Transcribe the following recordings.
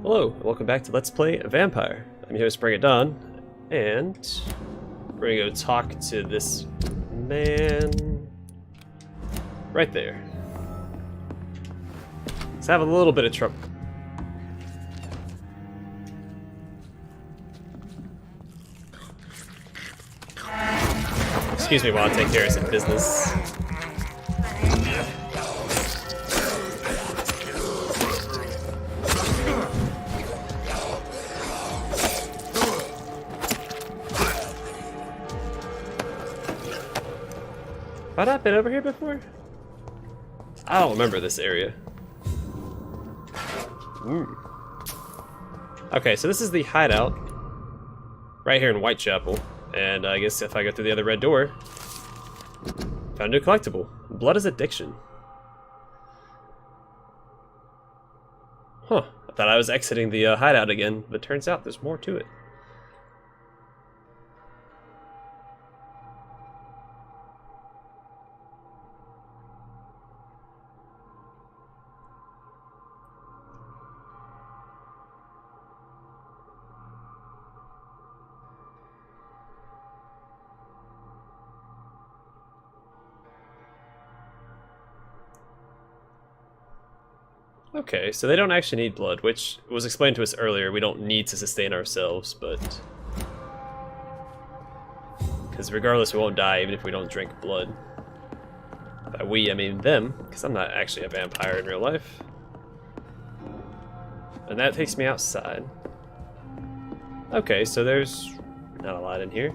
Hello, welcome back to Let's Play Vampyr. I'm your host, BringItDon, and we're gonna go talk to this man right there. He's having a little bit of trouble. Excuse me while I take care of some business. Have I not been over here before? I don't remember this area. Okay, so this is the hideout right here in Whitechapel, and I guess if I go through the other red door, found a new collectible. Blood is addiction. Huh, I thought I was exiting the hideout again, but turns out there's more to it. Okay, so they don't actually need blood, which was explained to us earlier. We don't need to sustain ourselves, but... because regardless, we won't die even if we don't drink blood. By we, I mean them, because I'm not actually a vampire in real life. And that takes me outside. Okay, so there's not a lot in here.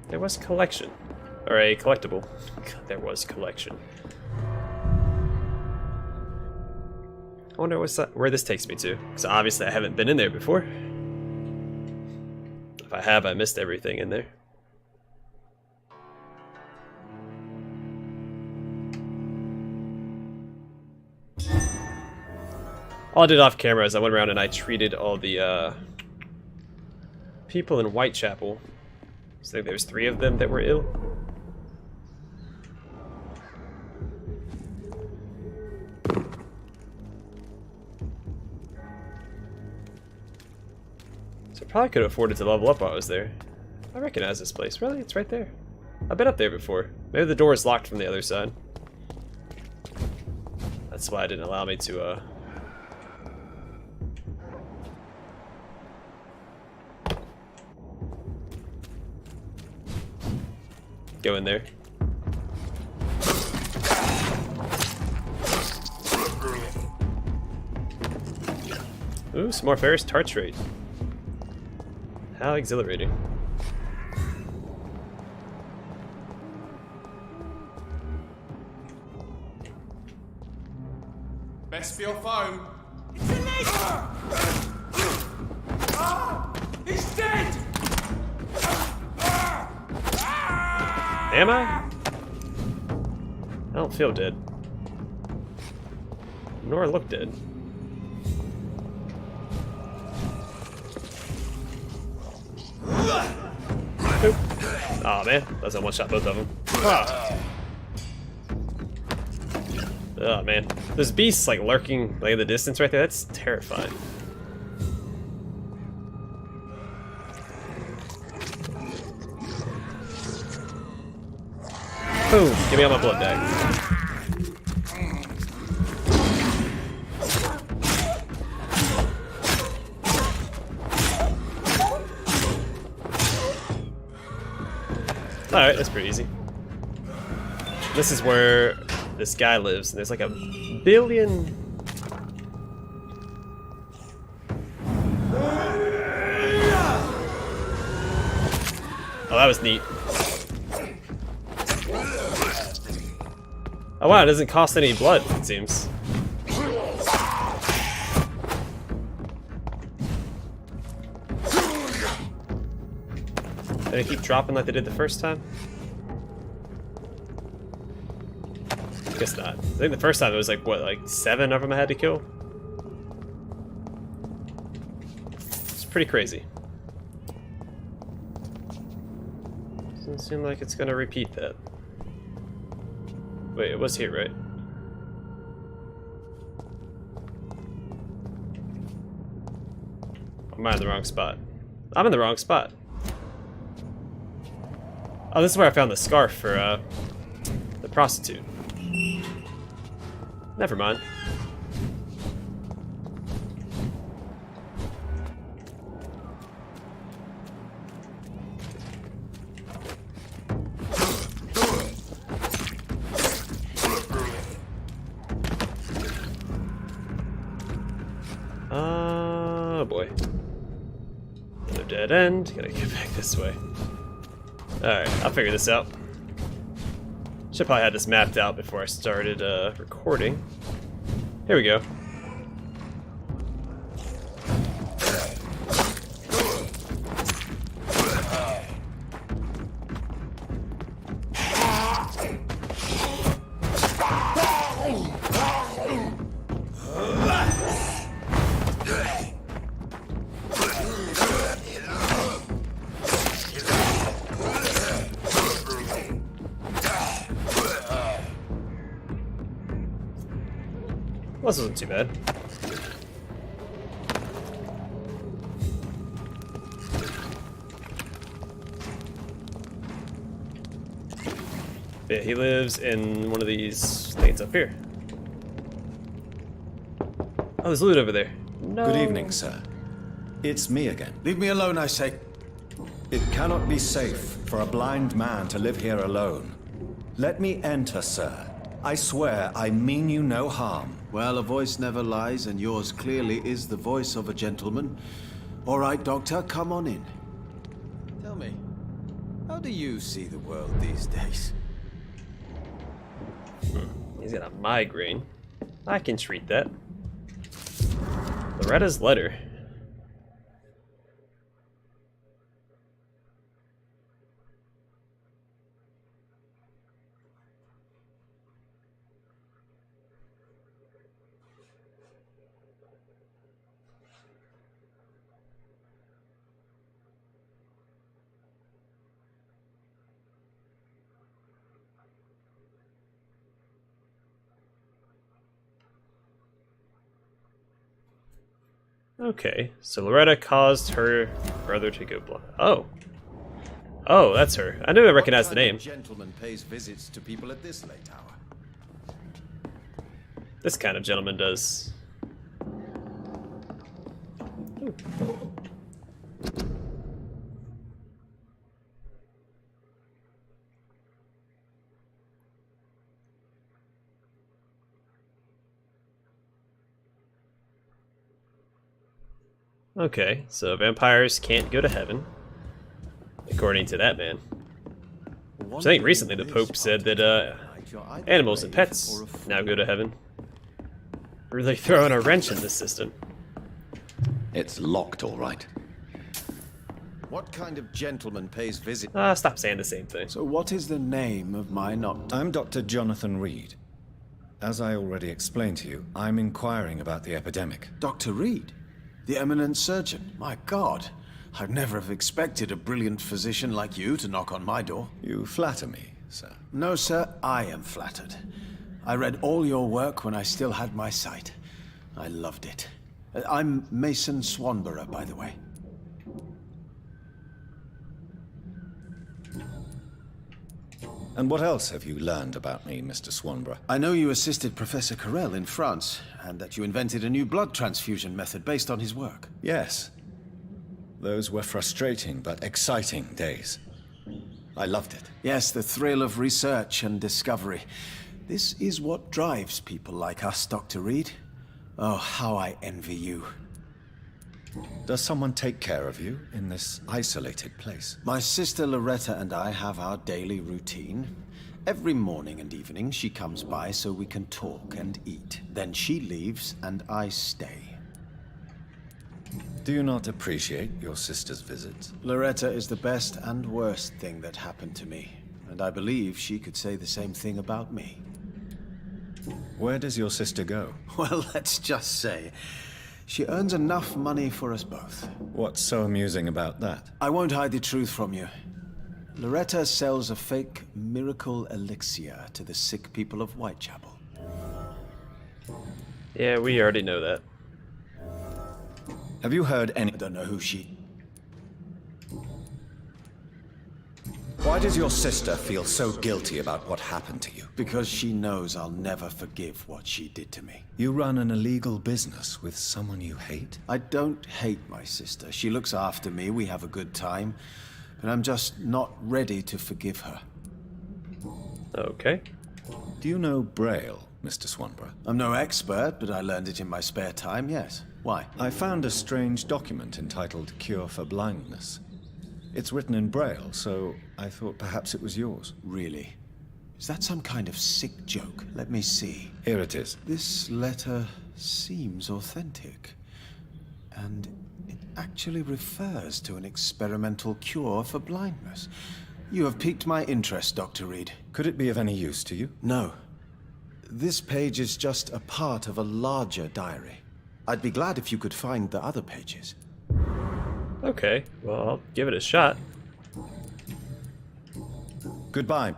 There was a collection. Or a collectible. There was collection. I wonder where this takes me to, because obviously I haven't been in there before. If I have, I missed everything in there. All I did off camera is I went around and I treated all the people in Whitechapel. So there was 3 of them that were ill. Probably could have afforded to level up while I was there. I recognize this place. Really? It's right there. I've been up there before. Maybe the door is locked from the other side. That's why it didn't allow me to, go in there. Ooh, some more Ferris tartrate. How exhilarating. Best for your phone. It's a lady! He's dead! Am I? I don't feel dead. Nor look dead. Oh man, that's a one-shot both of them. Oh man, there's beasts like lurking like in the distance right there. That's terrifying. Boom! Give me all my blood back. Alright, that's pretty easy. This is where this guy lives, and there's like a billion... Oh, that was neat. Oh wow, it doesn't cost any blood, it seems. Did they keep dropping like they did the first time? Guess not. I think the first time it was like, what, like 7 of them I had to kill? It's pretty crazy. Doesn't seem like it's gonna repeat that. Wait, it was here, right? Am I in the wrong spot? I'm in the wrong spot. Oh, this is where I found the scarf for the prostitute. Never mind. Oh boy. Another dead end. Gotta get back this way. Alright, I'll figure this out. Should probably have this mapped out before I started recording. Here we go. Well, this wasn't too bad. Yeah, he lives in one of these things up here. Oh, there's loot over there. No. Good evening, sir. It's me again. Leave me alone, I say. It cannot be safe for a blind man to live here alone. Let me enter, sir. I swear I mean you no harm. Well, a voice never lies, and yours clearly is the voice of a gentleman. All right, Doctor, come on in. Tell me, how do you see the world these days? He's got a migraine. I can treat that. Loretta's letter. Okay, so Loretta caused her brother to go blind. Oh. Oh, that's her. I knew I recognized the name. What kind of gentleman pays visits to people at this late hour? This kind of gentleman does. Ooh. Okay, so vampires can't go to heaven, according to that man. I think recently the Pope said that animals and pets now go to heaven. Really throwing a wrench in this system. It's locked, all right. What kind of gentleman pays visits? Stop saying the same thing. So what is the name of my not... I'm Dr. Jonathan Reid. As I already explained to you, I'm inquiring about the epidemic. Dr. Reid? The eminent surgeon? My God, I'd never have expected a brilliant physician like you to knock on my door. You flatter me, sir. No, sir, I am flattered. I read all your work when I still had my sight. I loved it. I'm Mason Swanborough, by the way. And what else have you learned about me, Mr. Swanborough? I know you assisted Professor Carell in France, and that you invented a new blood transfusion method based on his work. Yes. Those were frustrating but exciting days. I loved it. Yes, the thrill of research and discovery. This is what drives people like us, Dr. Reid. Oh, how I envy you. Does someone take care of you in this isolated place? My sister Loretta and I have our daily routine. Every morning and evening she comes by so we can talk and eat. Then she leaves and I stay. Do you not appreciate your sister's visits? Loretta is the best and worst thing that happened to me. And I believe she could say the same thing about me. Where does your sister go? Well, let's just say, she earns enough money for us both. What's so amusing about that? I won't hide the truth from you. Loretta sells a fake miracle elixir to the sick people of Whitechapel. Yeah, we already know that. Have you heard any... I don't know who she... Why does your sister feel so guilty about what happened to you? Because she knows I'll never forgive what she did to me. You run an illegal business with someone you hate? I don't hate my sister. She looks after me, we have a good time. But I'm just not ready to forgive her. Okay. Do you know Braille, Mr. Swanborough? I'm no expert, but I learned it in my spare time, yes. Why? I found a strange document entitled Cure for Blindness. It's written in Braille, so I thought perhaps it was yours. Really? Is that some kind of sick joke? Let me see. Here it is. This letter seems authentic. And it actually refers to an experimental cure for blindness. You have piqued my interest, Dr. Reid. Could it be of any use to you? No. This page is just a part of a larger diary. I'd be glad if you could find the other pages. Okay, well, I'll give it a shot. Goodbye.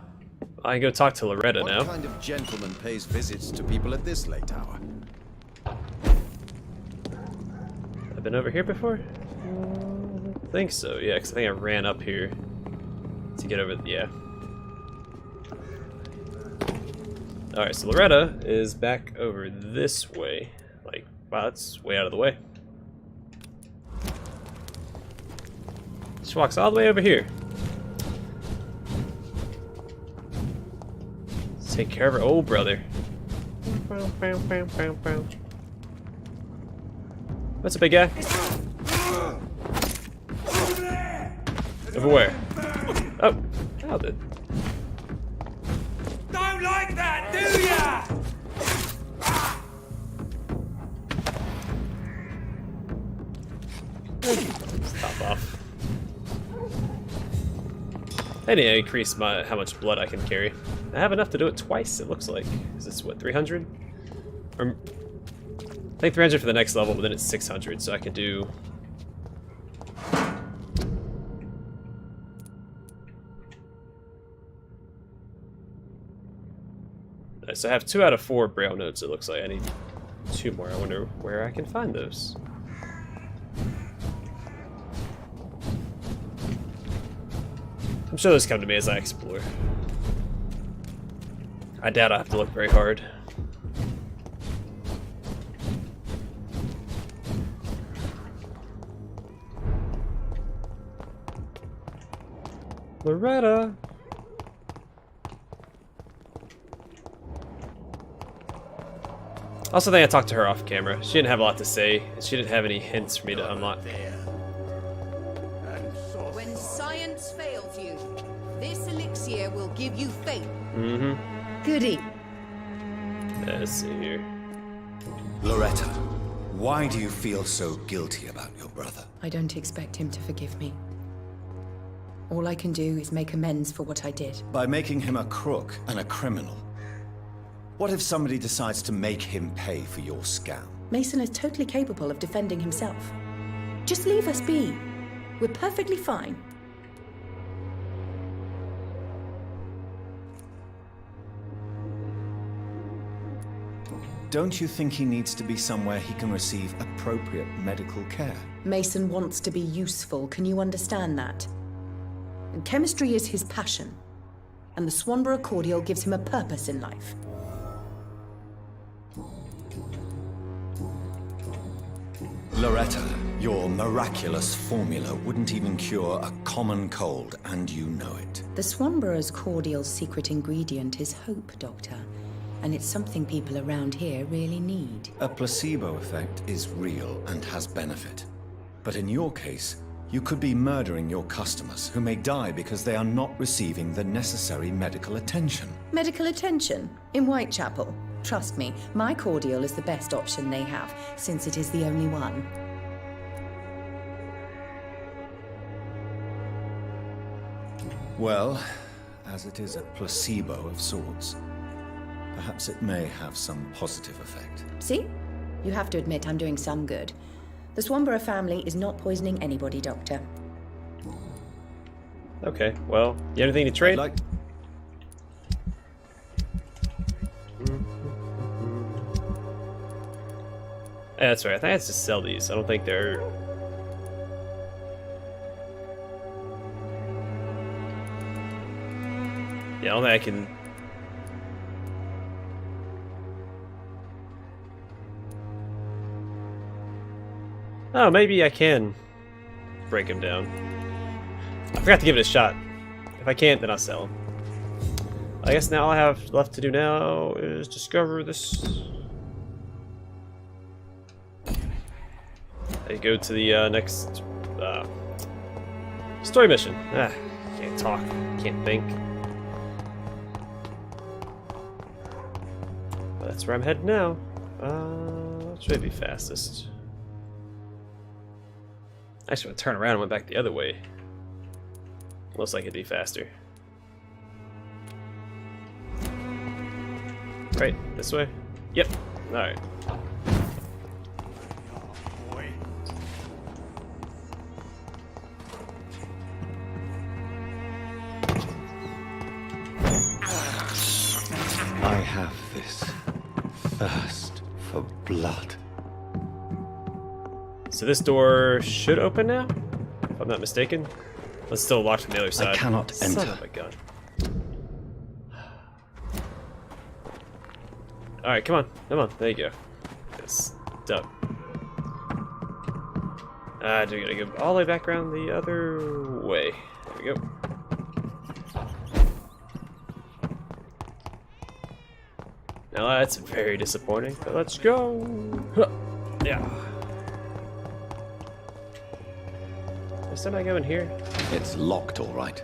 I can go talk to Loretta now. What kind of gentleman pays visits to people at this late hour? I've been over here before? I think so, yeah, because I think I ran up here to get over, yeah. Alright, so Loretta is back over this way. Like, wow, that's way out of the way. She walks all the way over here. Let's take care of her old brother. What's up, big guy? Over where? Oh, how did? Don't like that, do ya? Stop off. I need to increase how much blood I can carry. I have enough to do it twice, it looks like. Is this, what, 300? Or, I think 300 for the next level, but then it's 600, so I can do... So I have 2 out of 4 Braille notes, it looks like. I need 2 more. I wonder where I can find those. I'm sure those come to me as I explore. I doubt I have to look very hard. Loretta! Also think I talked to her off camera. She didn't have a lot to say, and she didn't have any hints for me to unlock. When science fails you, this elixir will give you faith. Mm-hmm. Goody. Let's see here. Loretta, why do you feel so guilty about your brother? I don't expect him to forgive me. All I can do is make amends for what I did. By making him a crook and a criminal. What if somebody decides to make him pay for your scam? Mason is totally capable of defending himself. Just leave us be. We're perfectly fine. Don't you think he needs to be somewhere he can receive appropriate medical care? Mason wants to be useful. Can you understand that? And chemistry is his passion. And the Swanborough cordial gives him a purpose in life. Loretta, your miraculous formula wouldn't even cure a common cold, and you know it. The Swanborough's cordial's secret ingredient is hope, Doctor. And it's something people around here really need. A placebo effect is real and has benefit. But in your case, you could be murdering your customers who may die because they are not receiving the necessary medical attention. Medical attention? In Whitechapel? Trust me, my cordial is the best option they have, since it is the only one. Well, as it is a placebo of sorts, perhaps it may have some positive effect. See? You have to admit I'm doing some good. The Swanborough family is not poisoning anybody, Doctor. Okay, well, you have anything to trade? Yeah, that's right. I think I have to sell these. I don't think they're... Yeah, I don't think I can... Oh, maybe I can break him down. I forgot to give it a shot. If I can't, then I'll sell him. I guess now all I have left to do now is discover this. I go to the next story mission. Can't talk, can't think. But that's where I'm headed now. Should be fastest. I actually want to turn around and went back the other way. Looks like it'd be faster. Right, this way? Yep. Alright. I have this thirst for blood. So this door should open now? If I'm not mistaken. It's still locked from the other side. I cannot enter. Son of a gun. Alright, come on. Come on. There you go. It's done. Do we gotta go all the way back around the other way. There we go. Now that's very disappointing, but let's go. Huh. Yeah. Is somebody going here? It's locked, all right.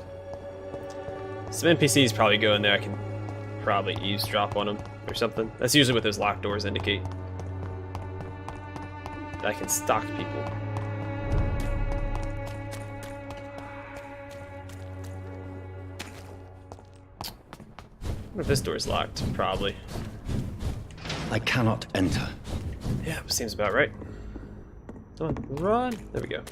Some NPCs probably go in there. I can probably eavesdrop on them or something. That's usually what those locked doors indicate. I can stalk people. I wonder if this door's locked. Probably. I cannot enter. Yeah, seems about right. Come on, run! There we go.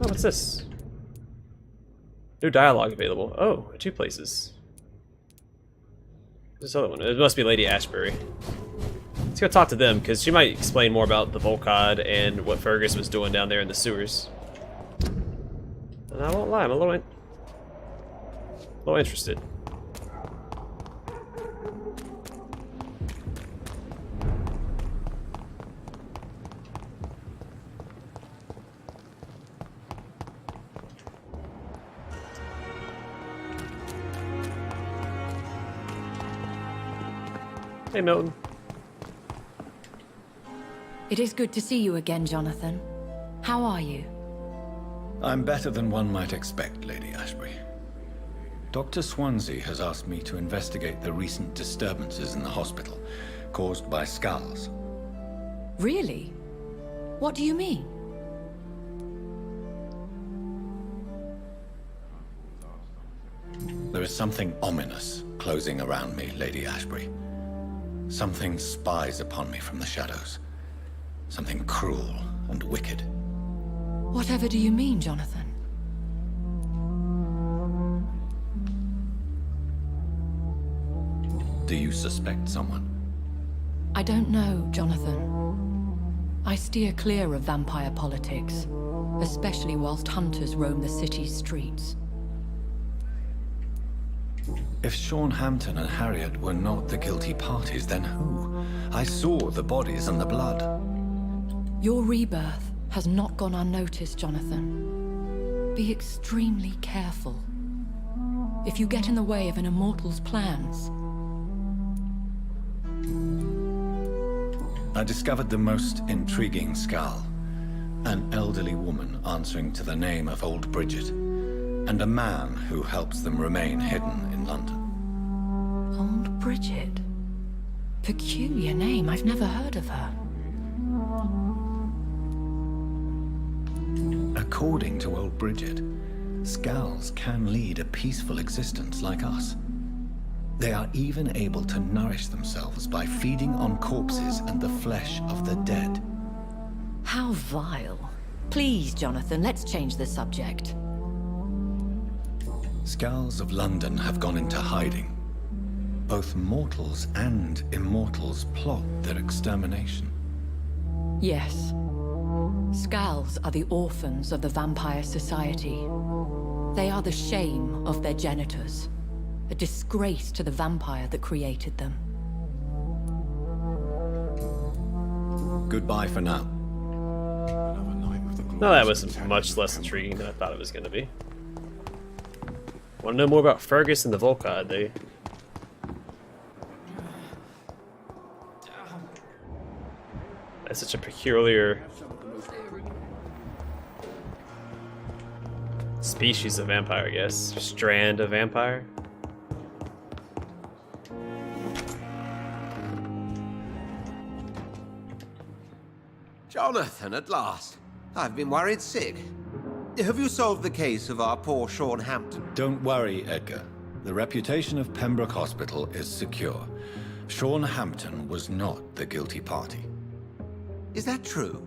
Oh, what's this? New dialogue available. Oh, 2 places. This other one. It must be Lady Ashbury. Let's go talk to them, because she might explain more about the Volcod and what Fergus was doing down there in the sewers. And I won't lie, I'm a little interested. Hey, Milton. It is good to see you again, Jonathan. How are you? I'm better than one might expect, Lady Ashbury. Dr. Swansea has asked me to investigate the recent disturbances in the hospital, caused by skals. Really? What do you mean? There is something ominous closing around me, Lady Ashbury. Something spies upon me from the shadows. Something cruel and wicked. Whatever do you mean, Jonathan? Do you suspect someone? I don't know, Jonathan. I steer clear of vampire politics, especially whilst hunters roam the city's streets. If Sean Hampton and Harriet were not the guilty parties, then who? I saw the bodies and the blood. Your rebirth has not gone unnoticed, Jonathan. Be extremely careful. If you get in the way of an immortal's plans... I discovered the most intriguing skal. An elderly woman answering to the name of Old Bridget, and a man who helps them remain hidden in London. Old Bridget? Peculiar name, I've never heard of her. According to Old Bridget, skals can lead a peaceful existence like us. They are even able to nourish themselves by feeding on corpses and the flesh of the dead. How vile. Please, Jonathan, let's change the subject. Skals of London have gone into hiding. Both mortals and immortals plot their extermination. Yes. Skals are the orphans of the Vampire Society. They are the shame of their genitors. A disgrace to the vampire that created them. Goodbye for now. No, that was much less intriguing than I thought it was going to be. Want to know more about Fergus and the Volkod? That's such a peculiar species of vampire, I guess. Strand of vampire. Jonathan, at last. I've been worried sick. Have you solved the case of our poor Sean Hampton? Don't worry, Edgar. The reputation of Pembroke Hospital is secure. Sean Hampton was not the guilty party. Is that true?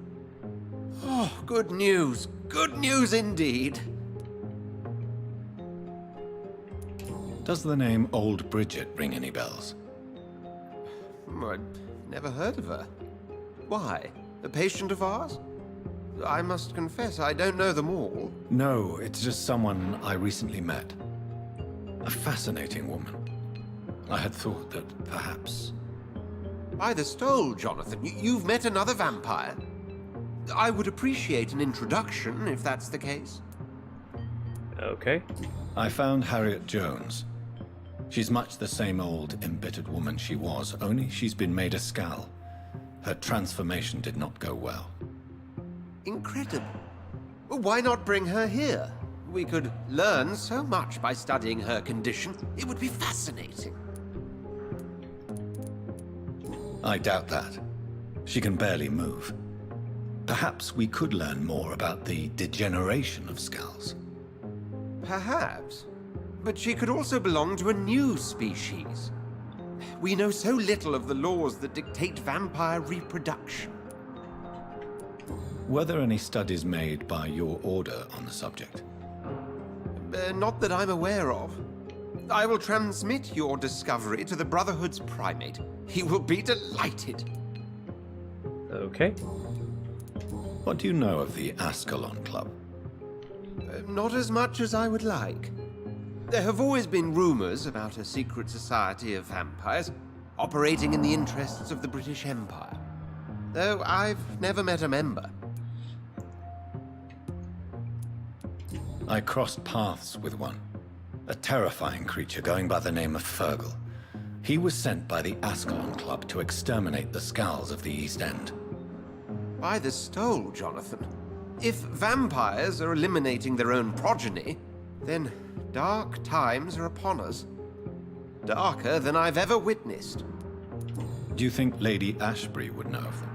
Oh, good news. Good news indeed. Does the name Old Bridget ring any bells? I'd never heard of her. Why? A patient of ours? I must confess, I don't know them all. No, it's just someone I recently met. A fascinating woman. I had thought that perhaps... By the stole, Jonathan, you've met another vampire. I would appreciate an introduction, if that's the case. Okay. I found Harriet Jones. She's much the same old, embittered woman she was, only she's been made a skal. Her transformation did not go well. Incredible. Well, why not bring her here? We could learn so much by studying her condition. It would be fascinating. I doubt that. She can barely move. Perhaps we could learn more about the degeneration of skals. Perhaps. But she could also belong to a new species. We know so little of the laws that dictate vampire reproduction. Were there any studies made by your order on the subject? Not that I'm aware of. I will transmit your discovery to the Brotherhood's primate. He will be delighted. Okay. What do you know of the Ascalon Club? Not as much as I would like. There have always been rumors about a secret society of vampires operating in the interests of the British Empire, though I've never met a member. I crossed paths with one. A terrifying creature going by the name of Fergal. He was sent by the Ascalon Club to exterminate the skals of the East End. By the stole, Jonathan. If vampires are eliminating their own progeny, then dark times are upon us. Darker than I've ever witnessed. Do you think Lady Ashbury would know of them?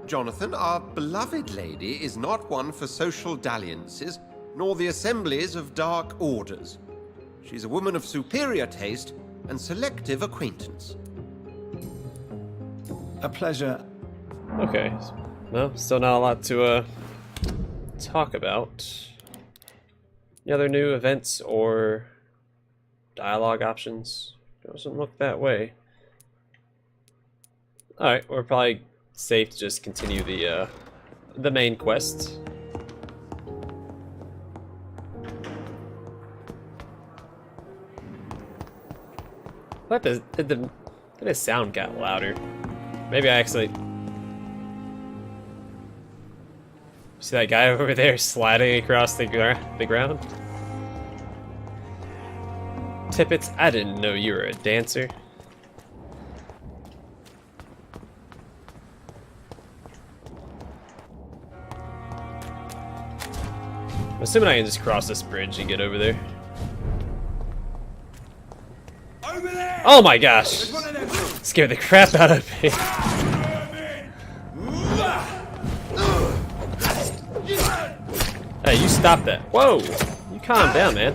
Jonathan, our beloved lady is not one for social dalliances, nor the assemblies of dark orders. She's a woman of superior taste and selective acquaintance. A pleasure. Okay. Well, still not a lot to talk about. Any other new events or dialogue options? Doesn't look that way. Alright, we're probably safe to just continue the main quest. What did the sound got louder? Maybe I actually see that guy over there sliding across the ground. Tippets, I didn't know you were a dancer. I'm assuming I can just cross this bridge and get over there. Over there! Oh my gosh! There's one of them. Scared the crap out of me. Hey, you stop that. Whoa! You calm down, man.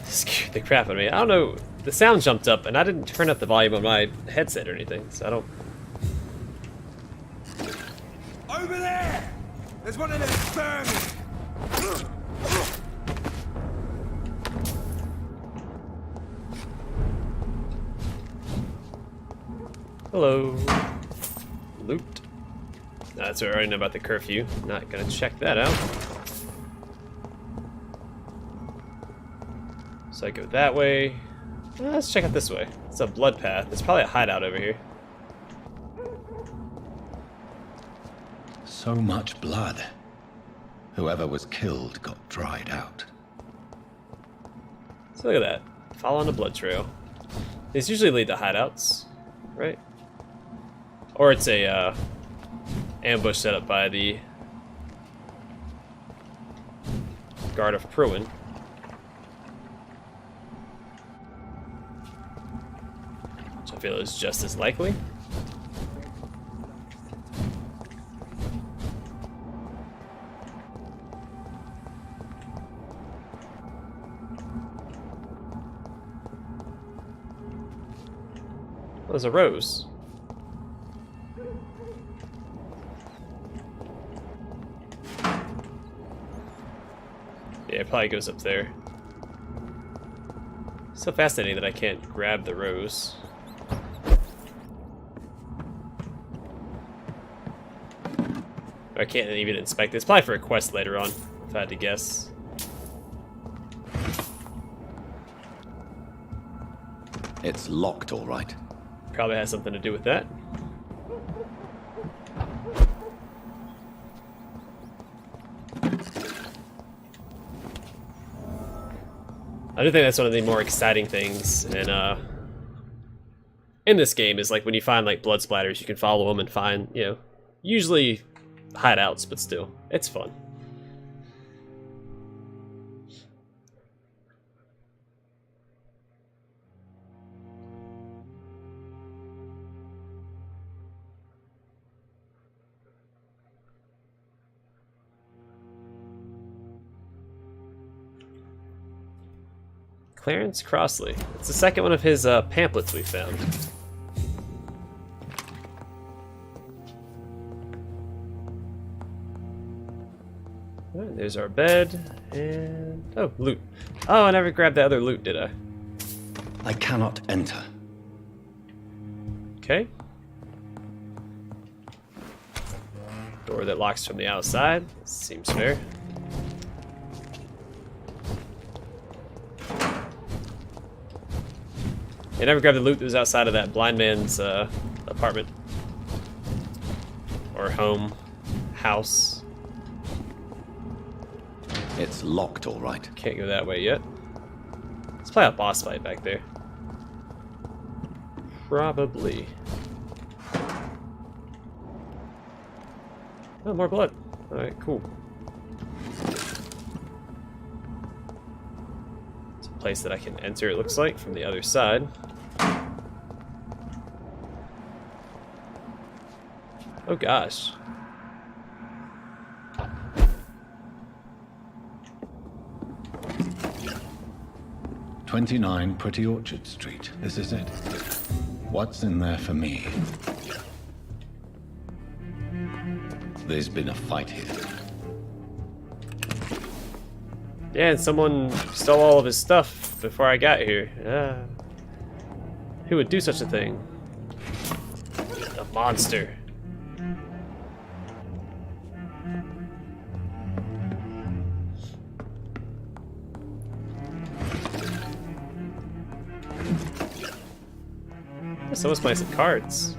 Scared the crap out of me. I don't know. The sound jumped up, and I didn't turn up the volume on my headset or anything, so I don't. Over there! There's one of them vermin! Hello. Loot. That's what I already know about the curfew. Not gonna check that out. So I go that way. Let's check out this way. It's a blood path. There's probably a hideout over here. So much blood. Whoever was killed got dried out. So look at that. Follow on the blood trail. These usually lead to hideouts, right? Or it's a ambush set up by the Guard of Pruin. Which I feel is just as likely. Oh, there's a rose. Yeah, it probably goes up there. So fascinating that I can't grab the rose. I can't even inspect this. Probably for a quest later on, if I had to guess. It's locked, all right. Probably has something to do with that. I do think that's one of the more exciting things in this game is like when you find like blood splatters, you can follow them and find, you know, usually hideouts, but still, it's fun. Clarence Crossley. It's the second one of his pamphlets we found. Alright, there's our bed, and... oh, loot. Oh, I never grabbed the other loot, did I? I cannot enter. Okay. Door that locks from the outside. Seems fair. I never grabbed the loot that was outside of that blind man's apartment. Or home. House. It's locked, all right. Can't go that way yet. Let's play a boss fight back there. Probably. Oh, more blood. Alright, cool. It's a place that I can enter, it looks like, from the other side. Oh gosh. "29 Pretty Orchard Street. This is it. What's in there for me?" There's been a fight here. Yeah, and someone stole all of his stuff before I got here. Who would do such a thing? A monster. Someone's playing some cards.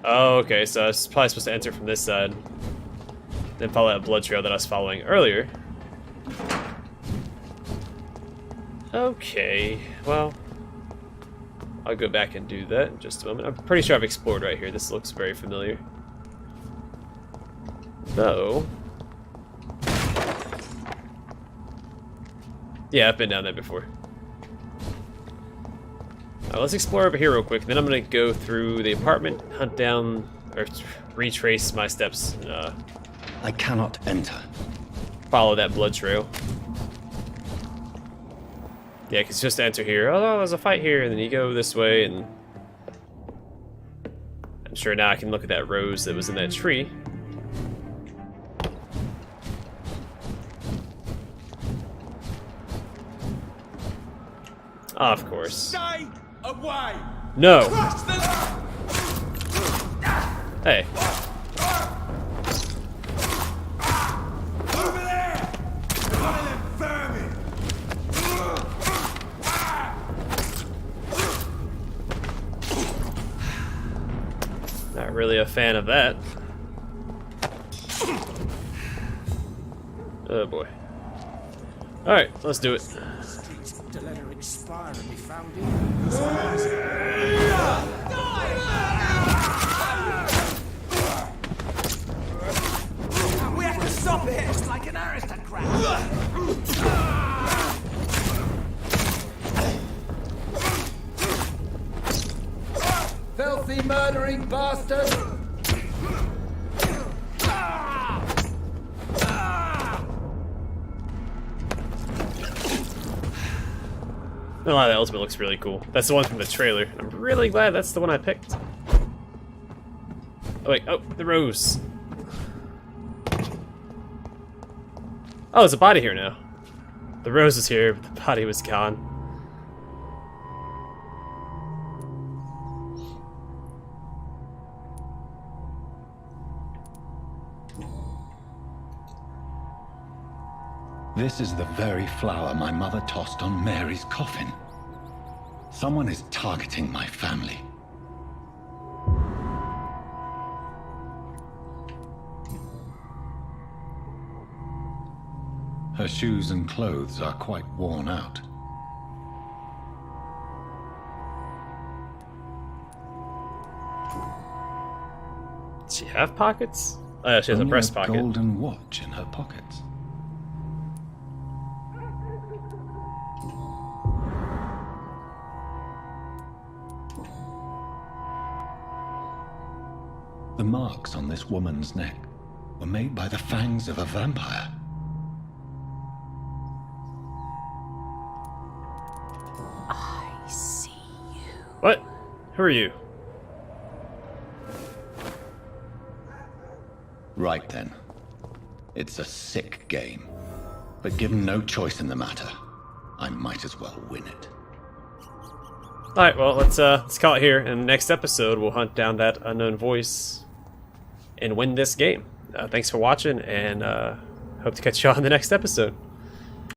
Oh, okay, so I was probably supposed to enter from this side. Then follow that blood trail that I was following earlier. Okay, well, I'll go back and do that in just a moment. I'm pretty sure I've explored right here. This looks very familiar. Though... yeah, I've been down there before. Let's explore over here real quick. Then I'm gonna go through the apartment, hunt down, or retrace my steps, and I cannot enter. follow that blood trail. Yeah, because just to enter here, oh, there's a fight here, and then you go this way, and I'm sure now I can look at that rose that was in that tree. Of course. Stay away! No! Crush the Hey. over there! There's one of them vermin! Not really a fan of that. Oh boy. Alright, let's do it. To let her expire and be found in. We have to stop it! It's like an aristocrat! Filthy murdering bastard! A lot of the ultimate looks really cool. That's the one from the trailer. I'm really glad that's the one I picked. Oh wait, oh, the rose. Oh, there's a body here now. The rose is here, but the body was gone. This is the very flower my mother tossed on Mary's coffin. Someone is targeting my family. Her shoes and clothes are quite worn out. Does she have pockets? Oh yeah, she has a Only breast pocket. golden watch in her pockets. The marks on this woman's neck were made by the fangs of a vampire. I see you. What? Who are you? Right then. It's a sick game. But given no choice in the matter, I might as well win it. Alright, well, let's call it here. In the next episode, we'll hunt down that unknown voice and win this game. Thanks for watching, and hope to catch you on the next episode.